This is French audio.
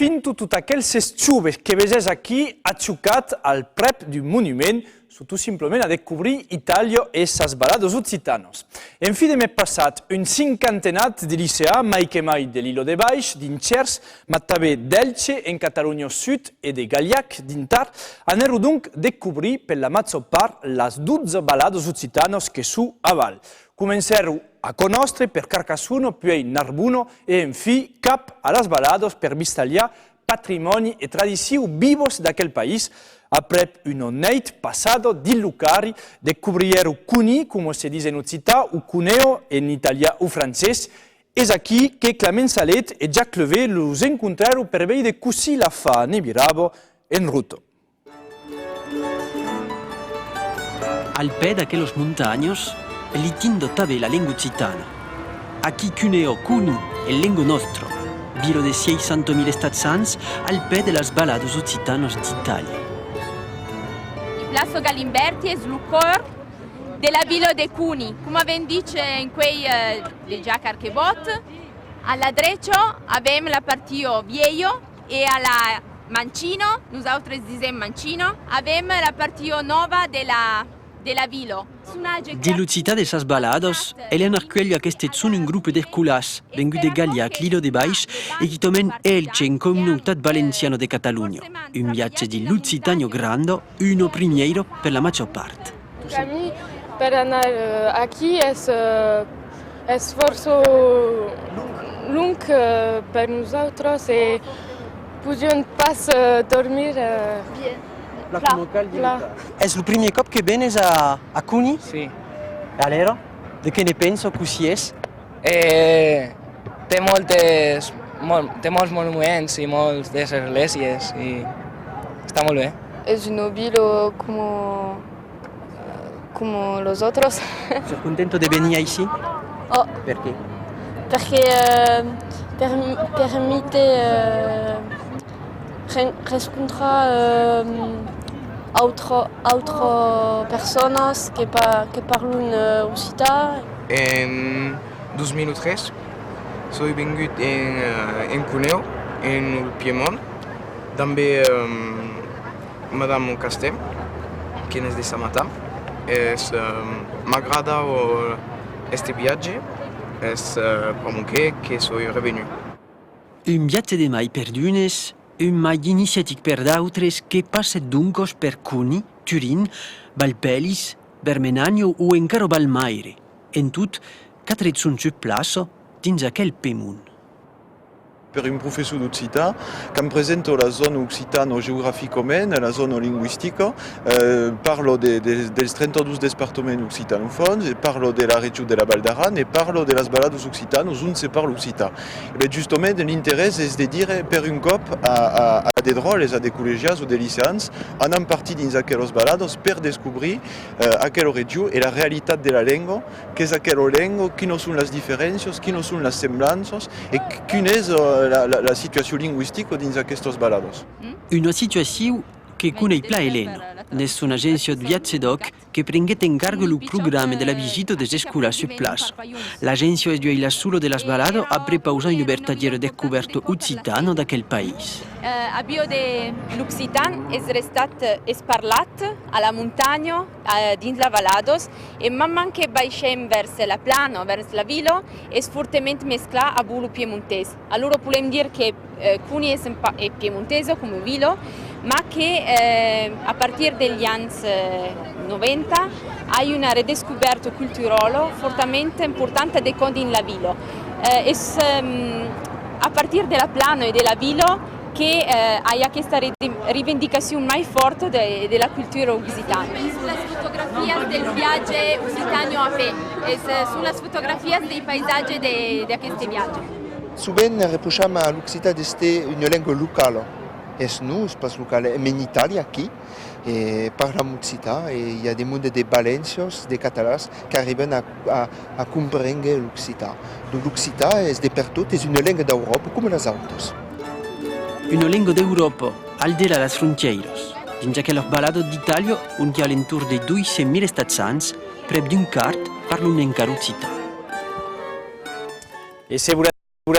Pinto tot aquells xuves que vegés aquí atxucat al prep d'un monument, surtout simplement a descobrir Itàlia e ses balados occitanos. En fi de mes passat, un cinquantenat de liceà, mai que mai de l'Ilo de Baix, d'Inchers, ma també d'Elche, en Catalunya Sud e de Galiac, d'Intar, anero donc descobrir per la maggior part les 12 balados occitanos que su a val. Comencero a conoscere per Carcassuno, poi Narbuno e in fi cap a las balados per vistagliar patrimoni e tradizioni vivos d'aquel país. Après un honnête passato di Lucari, descubriero Cuni, come si dice in occità, o Cuneo in italiano o francese. Es aquí que Clement Salet e Jacques Levé los incontraron per vedere così la fa Nebirabo en ruto. Al pè d'aquellos montagnos, litindo tabe la lingua occitana. Aquí Cuneo, Cuni, el lingua nostro, vilo de 600.000 stazzans al pè de las balados occitanos d'Italia. Plasso Galimberti e Slucor della Villa de Cuni, come ben dice in quei le Jacques Archebot. Alla Drecio abbiamo la partio Vieio e alla Mancino, nosaltres dicem Mancino, abbiamo la partio Nova della Vilo. Di l'occità de sas balados, Elena arcueglia aquestes sunt un grup d'escolars vengut de Galiac, l'Ilo de Baix, e qui tomen Elche en comunitat valenciano de Catalunya. Un viatge di l'occitano grande, uno primeiro per la maggior parte. Camí per anar aquí és força lung per nosaltres e podíem pas dormir És el primer cop que venes a Cuni? Sí. Allora, de què ne penso que si és? Té molts monuments i moltes esglésies i està molt bé. Es una villa como los otros. ¿Estás contento de venir aquí? Oh, ¿Por qué? porque permite encontrar otras personas que parlen occità. En 2003 soy vengut en Cuneo, en el Piemont. També Madame Castem, que és de Samata. M'agrada este viatge, és que soy revenu. Un viatge de mai per d'unes, un mai iniciatic per d'altres que passet duncos per Cuni, Turin, Valpellis, Bermenagno o encara Valmaire. En tot, 4 sunt su plaço dins aquel pemun. Per un professor d'occità, che presento la zona occitano-geograficomente, la zona linguistica, parlo dels 32 departaments occitanofons, parlo della regione della Val d'Aran e parlo delle balados occitanos on se parla occità. E giustamente l'interesse è di dire per un cop a des drôles, a des collegiats o des lycéans, anant partir dins aquellos balados per descobrir aquella regione e la realitat de la lengua, que és aquella lengua, quines són les diferències, quines són les semblances e quina és la situació lingüística dins aquests balados. Una situació que coneix pla Elena. N'és una agència de viatge doc que prenguet en cargo el programa de la visita des escolas su plaço. L'agència es lluïla solo de las balados après pausar un vertadiero descoberto occitano d'aquel país. Abbiamo l'occitan es parlat a la muntagna dins la Valados e man man che baixem vers la plana, vers la vila, és fortement mesclat a lo piemontès. Allora podem dir que Cuni è piemontese come vila, ma che a partire degli anni 90 hay una redescoberta culturale fortemente importante de Condi in la vila. A partire della plana e della vila che hay questa rivendicazione mai forte della cultura occitana. Sulle fotografie del viaggio occitano a fe, sulle fotografie dei paesaggi di questi viaggi. Souvent reprocham a l'Occità d'este una lingua locale. Es nu, pas locale, mais en Italia aquí, parlam occità e il y a des mondes de valencians, de catalans, qui arrivent a comprendre l'occità. Donc l'occità è dappertutto, è una lingua d'Europa come le altre. Una lingua d'Europa, al di là de las frontieras. Dins aquellos balados d'Italia, on hi ha l'entorn de 200.000 stazzans, prep d'un quart parlen encara occità. E se voleu